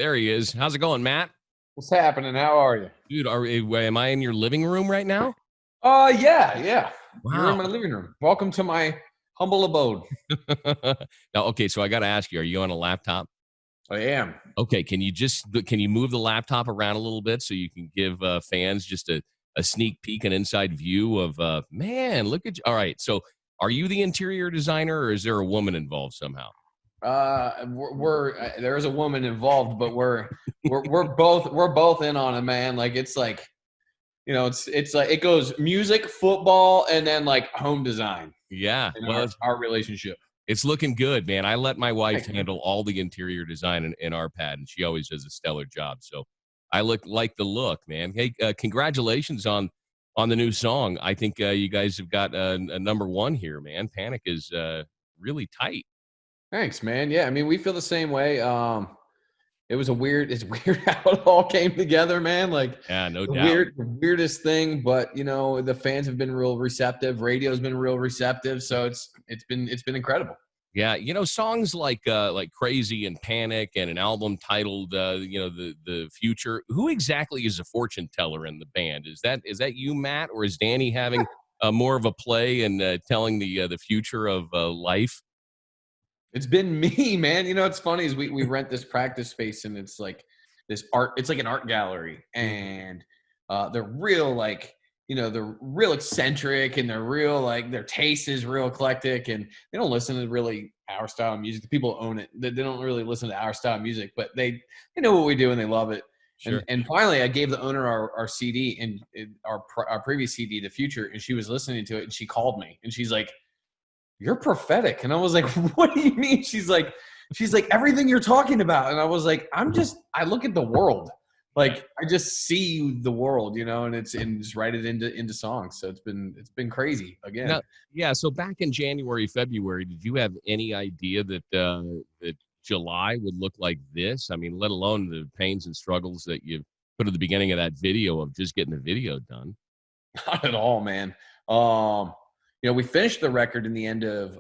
there he is. How's it going, Matt? What's happening? How are you? Dude, am I in your living room right now? Yeah. Wow. You're in my living room. Welcome to my humble abode. Now, okay, so I got to ask you, are you on a laptop? I am. Okay, can you move the laptop around a little bit so you can give fans just a sneak peek, an inside view of, man, look at you. All right, so are you the interior designer or is there a woman involved somehow? There is a woman involved, but we're both in on it, man. Like it's like, you know, it's like it goes music, football, and then like home design. Yeah, well, our relationship. It's looking good, man. I let my wife handle all the interior design in our pad, and she always does a stellar job. So I like the look, man. Hey, congratulations on the new song. I think you guys have got a number one here, man. Panic is really tight. Thanks, man. Yeah, I mean, we feel the same way. It's weird how it all came together, man. Like, yeah, no doubt. Weirdest thing, but you know, the fans have been real receptive. Radio's been real receptive, so it's been incredible. Yeah, you know, songs like Crazy and Panic and an album titled the Future. Who exactly is a fortune teller in the band? Is that you, Matt, or is Danny having more of a play and telling the future of life? It's been me, man. You know, it's funny is we rent this practice space and it's like this art. It's like an art gallery, and they're real like, you know, they're real eccentric and they're real like their taste is real eclectic, and they don't listen to really our style of music. The people own it. They don't really listen to our style of music, but they know what we do and they love it. Sure. And finally, I gave the owner our CD and our previous CD, The Future, and she was listening to it and she called me and she's like, "You're prophetic." And I was like, "What do you mean?" She's like, "Everything you're talking about." And I was like, I look at the world. Like I just see the world, you know, and just write it into songs. So it's been crazy again. Now, yeah. So back in January, February, did you have any idea that July would look like this? I mean, let alone the pains and struggles that you put at the beginning of that video of just getting the video done. Not at all, man. You know, we finished the record in the end of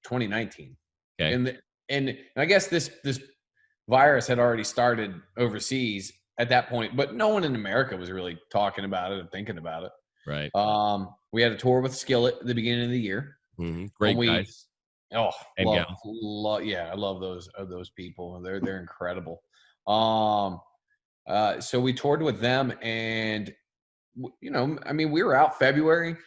2019. Okay. And I guess this virus had already started overseas at that point, but no one in America was really talking about it and thinking about it. Right. We had a tour with Skillet at the beginning of the year. Mm-hmm. Great guys. Oh, yeah, I love those people. They're incredible. So we toured with them, and you know, I mean, we were out February.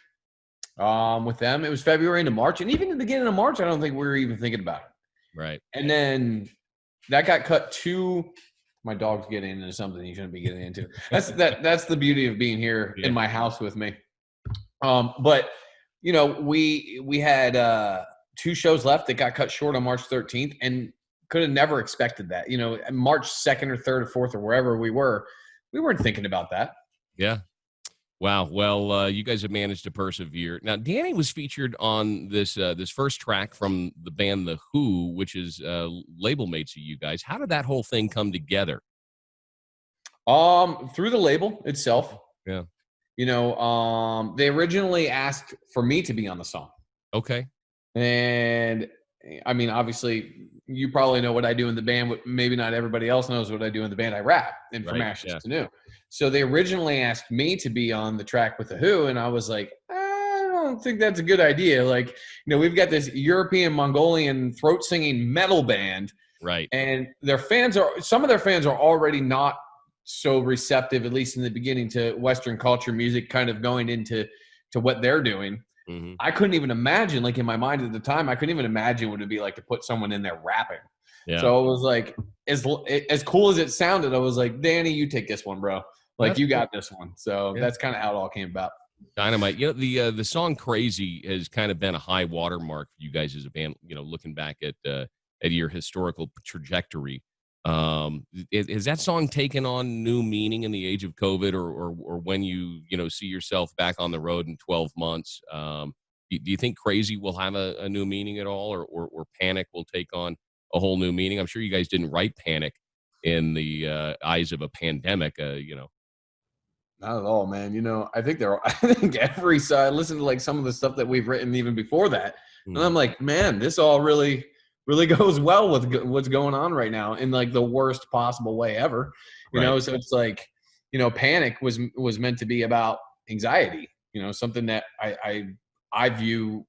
With them, it was February into March, and even in the beginning of March, I don't think we were even thinking about it. Right. And then that got cut to. My dog's getting into something he shouldn't be getting into. That's the beauty of being here in my house with me. But you know, we had 2 shows left that got cut short on March 13th, and could have never expected that. You know, March 2nd or 3rd or 4th or wherever we weren't thinking about that. Yeah. Wow. Well, you guys have managed to persevere. Now, Danny was featured on this first track from the band The Who, which is label mates of you guys. How did that whole thing come together? Through the label itself. Yeah. You know, they originally asked for me to be on the song. Okay. And I mean, obviously, you probably know what I do in the band. Maybe not everybody else knows what I do in the band. I rap, and From Ashes to New. So they originally asked me to be on the track with The Who, and I was like, I don't think that's a good idea. Like, you know, we've got this European Mongolian throat singing metal band, right? And some of their fans are already not so receptive, at least in the beginning, to Western culture music, kind of going into what they're doing. Mm-hmm. I couldn't even imagine, like in my mind at the time, I couldn't even imagine what it'd be like to put someone in there rapping. Yeah. So it was like, as cool as it sounded, I was like, Danny, you take this one, bro. Like, you got this one. So that's kind of how it all came about. Dynamite. You know, the song Crazy has kind of been a high watermark for you guys as a band, you know, looking back at your historical trajectory. Has that song taken on new meaning in the age of COVID, or when you see yourself back on the road in 12 months? Do you think Crazy will have a new meaning at all, or Panic will take on a whole new meaning? I'm sure you guys didn't write Panic in the eyes of a pandemic, Not at all, man. You know, I think every side, I listen to like some of the stuff that we've written even before that. And I'm like, man, this all really really goes well with what's going on right now in like the worst possible way ever. You know, so it's like, you know, Panic was meant to be about anxiety, you know, something that I view,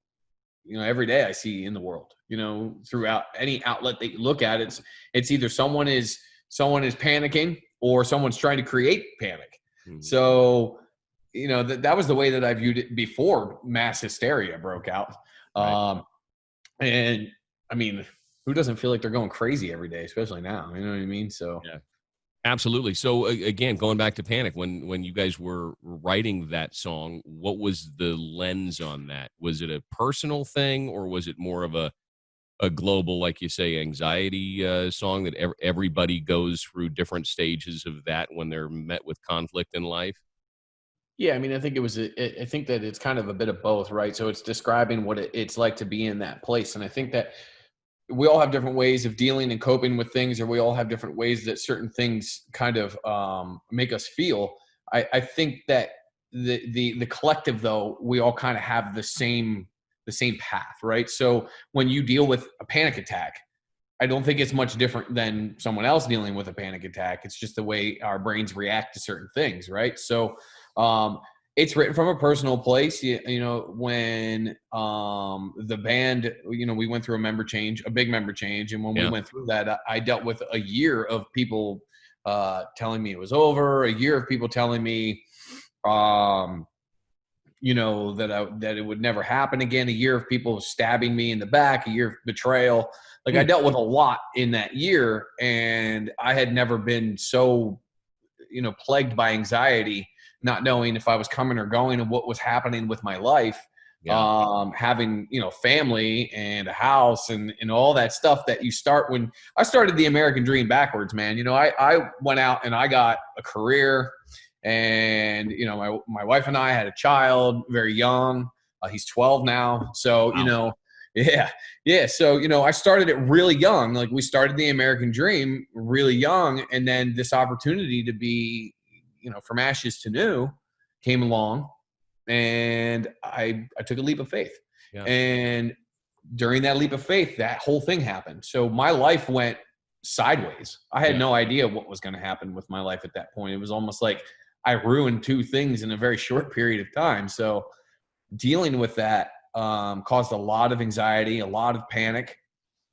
you know, every day I see in the world, you know, throughout any outlet that you look at, it's either someone is panicking or someone's trying to create panic. Mm-hmm. So, you know, that was the way that I viewed it before mass hysteria broke out. Right. And I mean, who doesn't feel like they're going crazy every day, especially now? You know what I mean? So yeah, absolutely. So again, going back to Panic, when you guys were writing that song, what was the lens on that? Was it a personal thing, or was it more of a global, like you say, anxiety song that everybody goes through different stages of that when they're met with conflict in life? Yeah, I mean, I think I think that it's kind of a bit of both, right? So it's describing what it's like to be in that place. And I think that we all have different ways of dealing and coping with things, or we all have different ways that certain things kind of make us feel. I think that the collective, though, we all kind of have the same path, right? So when you deal with a panic attack, I don't think it's much different than someone else dealing with a panic attack. It's just the way our brains react to certain things, right? So it's written from a personal place. You know, when the band, you know, we went through a big member change. And when we went through that, I dealt with a year of people telling me it was over, a year of people telling me, you know, that it would never happen again, a year of people stabbing me in the back, a year of betrayal. Like I dealt with a lot in that year, and I had never been so, you know, plagued by anxiety, not knowing if I was coming or going and what was happening with my life. Having, you know, family and a house and all that stuff that you start when I started the American dream backwards, man. You know, I went out and I got a career, and, you know, my wife and I had a child very young. He's 12 now. So, wow. You know, yeah. So, you know, I started it really young. Like we started the American dream really young. And then this opportunity to be, you know, from ashes to new came along, and I took a leap of faith. Yeah. And during that leap of faith, that whole thing happened. So my life went sideways. I had no idea what was going to happen with my life at that point. It was almost like I ruined two things in a very short period of time. So dealing with that caused a lot of anxiety, a lot of panic,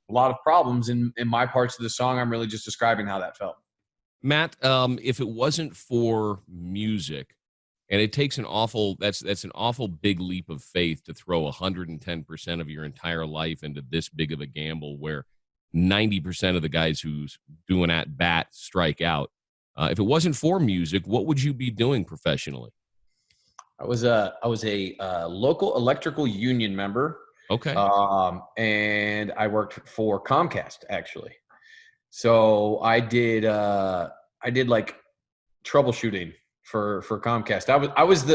a lot of problems. In my parts of the song, I'm really just describing how that felt. Matt, if it wasn't for music, and it takes that's an awful big leap of faith to throw 110% of your entire life into this big of a gamble where 90% of the guys who's doing at bat strike out. If it wasn't for music, what would you be doing professionally? I was a local electrical union member. Okay. And I worked for Comcast, actually. So I did like troubleshooting for Comcast. I was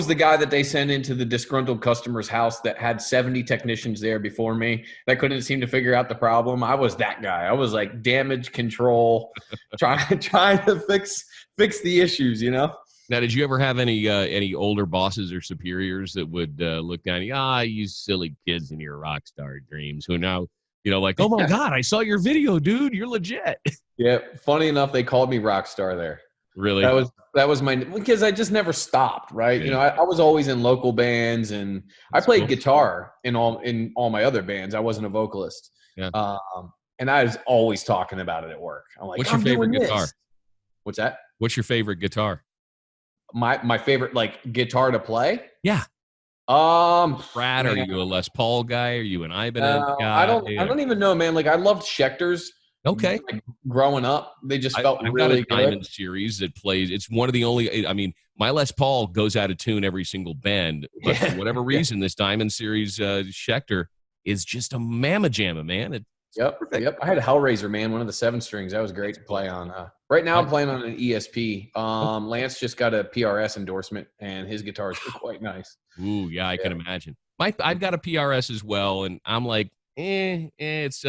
the guy that they sent into the disgruntled customer's house that had 70 technicians there before me that couldn't seem to figure out the problem. I was that guy. I was like damage control, trying to fix the issues, you know? Now, did you ever have any older bosses or superiors that would look down at you, you silly kids in your rock star dreams, who now, you know, like, oh my God, I saw your video, dude, you're legit. Yeah. Funny enough, they called me rock star there. Really? That was because I just never stopped, right? Yeah. You know, I was always in local bands, and I played guitar in all my other bands. I wasn't a vocalist. Yeah. And I was always talking about it at work. I'm like, what's your favorite guitar? What's that? What's your favorite guitar? My favorite, like, guitar to play? Yeah. Brad, are you a Les Paul guy? Are you an Ibanez guy? I don't even know, man. Like, I loved Schecter's. Okay. Like, growing up, they just felt I've really got a Diamond series that plays. It's one of the only. I mean, my Les Paul goes out of tune every single bend, but for whatever reason, this Diamond series Schecter is just a mamma jamma, man. Yep. I had a Hellraiser, man, one of the 7 strings. That was great to play on. Right now, I'm playing on an ESP. Lance just got a PRS endorsement, and his guitars are quite nice. Ooh, yeah, I can imagine. I've got a PRS as well, and I'm like, it's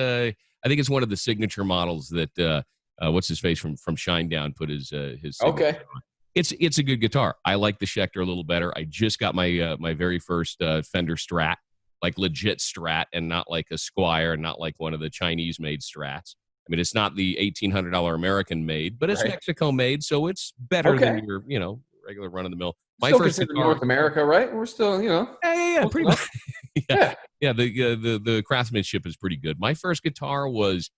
I think it's one of the signature models that what's his face from Shinedown put his okay on. It's a good guitar. I like the Schecter a little better. I just got my my very first Fender Strat, like legit Strat and not like a Squire, not like one of the Chinese made Strats. I mean, it's not the $1,800 American made, but it's Right. Mexico made, so it's better than Okay. your, regular run of the mill. My Still first considered guitar, North America, right? We're still, yeah, close pretty enough. much, yeah, Yeah. yeah. The craftsmanship is pretty good. My first guitar was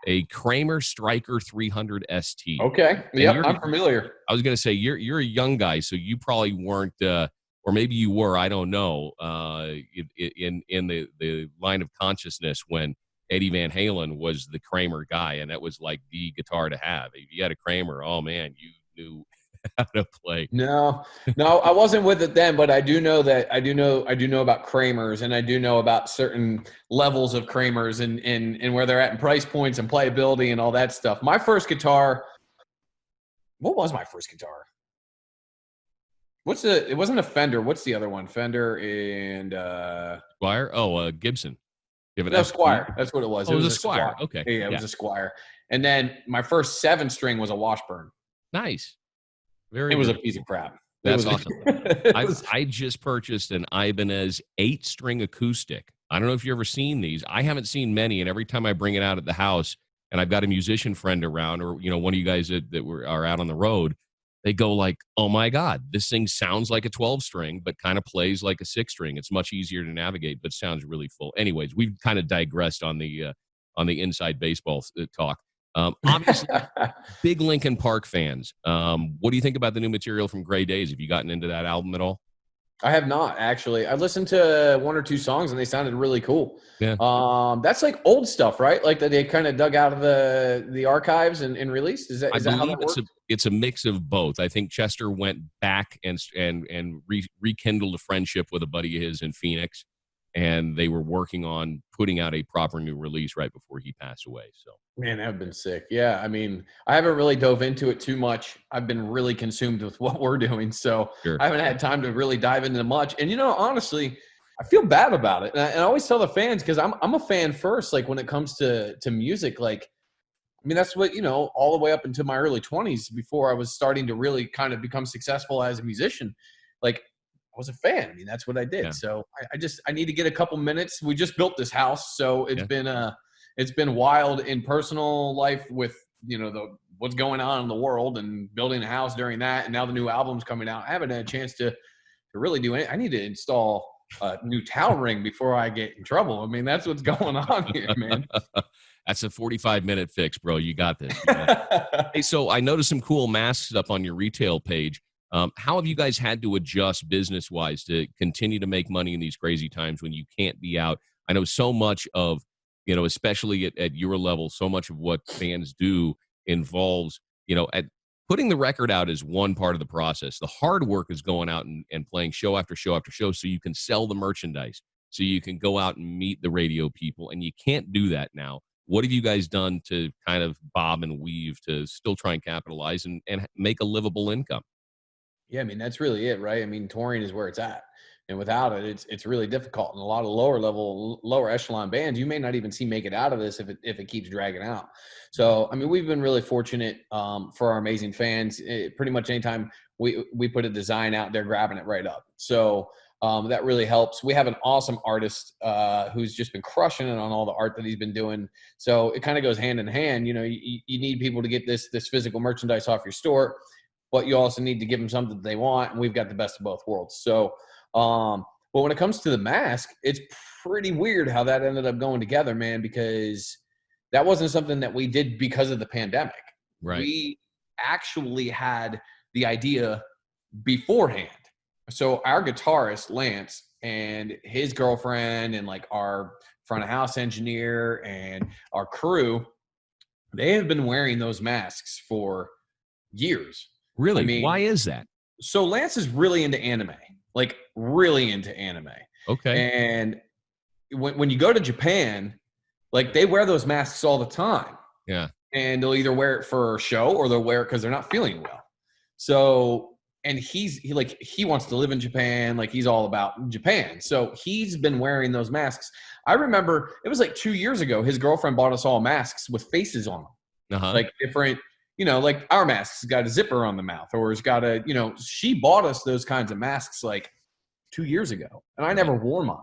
a Kramer Striker 300 ST. Okay. And Yep. I'm familiar. I was going to say you're a young guy, so you probably weren't, or maybe you were. I don't know. In the line of consciousness when Eddie Van Halen was the Kramer guy, and that was like the guitar to have. If you had a Kramer, oh man, you knew how to play. No, I wasn't with it then, but I do know about Kramers, and I do know about certain levels of Kramers and where they're at in price points and playability and all that stuff. My first guitar, what was my first guitar? It wasn't a Fender. What's the other one? Fender and Squire? Oh, Gibson. No, Squire. That's what it was. Oh, it was a Squire. Okay. Yeah, it was a Squire. And then my first 7-string was a Washburn. Nice. It was a piece of crap. That's awesome. I just purchased an Ibanez 8-string acoustic. I don't know if you've ever seen these. I haven't seen many, and every time I bring it out at the house, and I've got a musician friend around, or one of you guys that are out on the road, they go like, "Oh my God, this thing sounds like a 12-string, but kind of plays like a 6-string. It's much easier to navigate, but sounds really full." Anyways, we've kind of digressed on the inside baseball talk. Obviously, big Linkin Park fans. What do you think about the new material from Grey Days? Have you gotten into that album at all? I have not, actually. I listened to 1 or 2 songs and they sounded really cool. Yeah. That's like old stuff, right? Like that they kind of dug out of the archives and released. Is that how that works? It's a mix of both. I think Chester went back and rekindled a friendship with a buddy of his in Phoenix, and they were working on putting out a proper new release right before he passed away. So, man, that would have been sick. Yeah, I mean, I haven't really dove into it too much. I've been really consumed with what we're doing, so sure. I haven't had time to really dive into much. And honestly, I feel bad about it. And I always tell the fans, because I'm a fan first. Like when it comes to music, like I mean, that's what all the way up into my early 20s, before I was starting to really kind of become successful as a musician. Like I was a fan. I mean, that's what I did. Yeah. So I need to get a couple minutes. We just built this house, so it's been wild in personal life with what's going on in the world and building a house during that, and now the new album's coming out. I haven't had a chance to really do anything. I need to install a new towel ring before I get in trouble. I mean, that's what's going on here, man. That's a 45-minute fix, bro. You got this. Hey, so I noticed some cool masks up on your retail page. How have you guys had to adjust business-wise to continue to make money in these crazy times when you can't be out? I know so much of, especially at your level, so much of what fans do involves, putting the record out is one part of the process. The hard work is going out and playing show after show after show so you can sell the merchandise, so you can go out and meet the radio people, and you can't do that now. What have you guys done to kind of bob and weave to still try and capitalize and make a livable income? Yeah, I mean, that's really it, right? I mean, touring is where it's at. And without it, it's really difficult. And a lot of lower echelon bands, you may not even make it out of this if it keeps dragging out. So, I mean, we've been really fortunate for our amazing fans. Pretty much anytime we put a design out, they're grabbing it right up. So that really helps. We have an awesome artist who's just been crushing it on all the art that he's been doing. So it kind of goes hand in hand. You need people to get this physical merchandise off your store, but you also need to give them something that they want. And we've got the best of both worlds. So, but when it comes to the mask, it's pretty weird how that ended up going together, man, because that wasn't something that we did because of the pandemic. Right. We actually had the idea beforehand. So our guitarist, Lance, and his girlfriend and like our front of house engineer and our crew, they have been wearing those masks for years. Really? I mean, why is that? So Lance is really into anime, like really into anime. Okay. And when you go to Japan, like they wear those masks all the time. Yeah. And they'll either wear it for a show or they'll wear it because they're not feeling well. So, and he wants to live in Japan. Like he's all about Japan. So he's been wearing those masks. I remember it was like 2 years ago, his girlfriend bought us all masks with faces on them. Uh-huh. Like different, like our mask's got a zipper on the mouth, or it's got she bought us those kinds of masks like 2 years ago. And I never wore mine.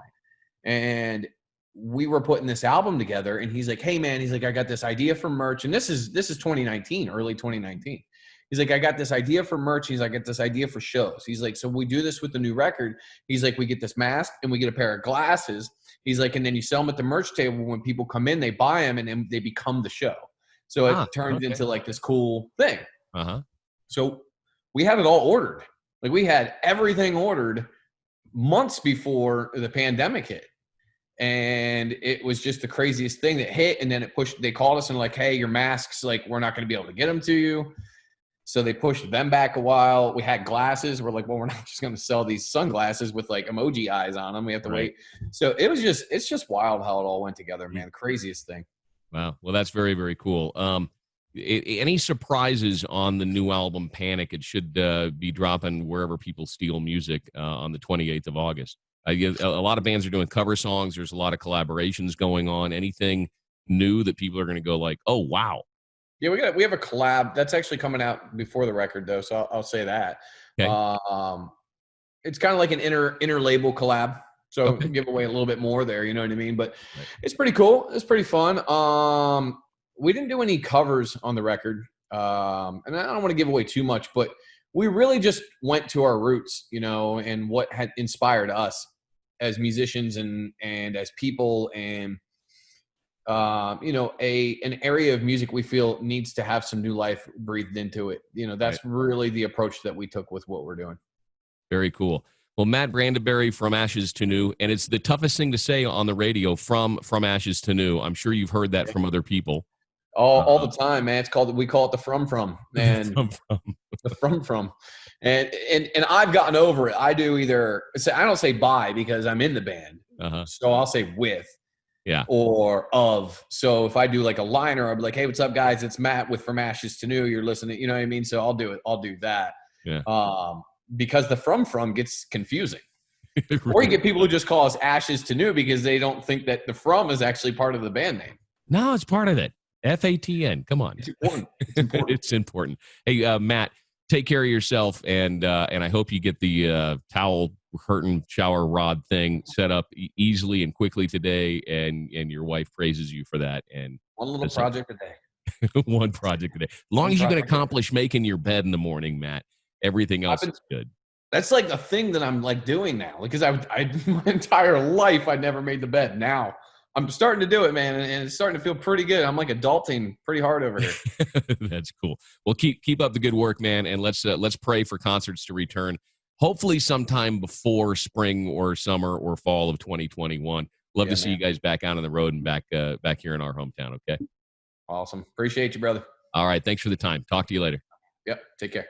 And we were putting this album together, and he's like, hey man, he's like, I got this idea for merch. And this is 2019, early 2019. He's like, I got this idea for merch. He's like, I got this idea for shows. He's like, so we do this with the new record. He's like, we get this mask and we get a pair of glasses. He's like, and then you sell them at the merch table. When people come in, they buy them and then they become the show. So it turns into like this cool thing. So we had it all ordered. Like we had everything ordered months before the pandemic hit. And it was just the craziest thing that hit. And then they called us and like, hey, your masks, like, we're not going to be able to get them to you. So they pushed them back a while. We had glasses. We're like, well, we're not just going to sell these sunglasses with like emoji eyes on them. We have to wait. So it's just wild how it all went together, man. Craziest thing. Wow. Well, that's very, very cool. Any surprises on the new album, Panic? It should be dropping wherever people steal music on the 28th of August. A lot of bands are doing cover songs. There's a lot of collaborations going on. Anything new that people are going to go like, oh, wow. Yeah, we have a collab that's actually coming out before the record, though, so I'll say that. Okay. It's kind of like an inner label collab, so give away a little bit more there, you know what I mean? But It's pretty cool. It's pretty fun. We didn't do any covers on the record, and I don't want to give away too much, but we really just went to our roots, you know, and what had inspired us as musicians and as people, and you know, an area of music we feel needs to have some new life breathed into it. You know, that's really the approach that we took with what we're doing. Very cool. Well, Matt Brandyberry, From Ashes to New, and it's the toughest thing to say on the radio, from Ashes to New. I'm sure you've heard that from other people. All the time, man. We call it the from, and the from. And I've gotten over it. I do I don't say by because I'm in the band. So I'll say with. Yeah. Or of. So if I do like a liner, I'll be like, hey, what's up, guys? It's Matt with From Ashes to New. You're listening. You know what I mean? So I'll do it. I'll do that. Yeah. Because the from gets confusing. Right. Or you get people who just call us Ashes to New because they don't think that the from is actually part of the band name. No, it's part of it. FATN. Come on. It's important. It's important. It's important. Hey, Matt, take care of yourself, and I hope you get the towel curtain shower rod thing set up easily and quickly today, and your wife praises you for that. And one little project a day. One project a day. As long as you can accomplish making your bed in the morning, Matt, everything else is good. That's like the thing that I'm like doing now, because I my entire life I never made the bed. Now I'm starting to do it, man, and it's starting to feel pretty good. I'm like adulting pretty hard over here. That's cool. Well, keep up the good work, man, and let's pray for concerts to return. Hopefully sometime before spring or summer or fall of 2021. Love to see you guys back out on the road and back here in our hometown, okay? Awesome. Appreciate you, brother. All right. Thanks for the time. Talk to you later. Yep. Take care.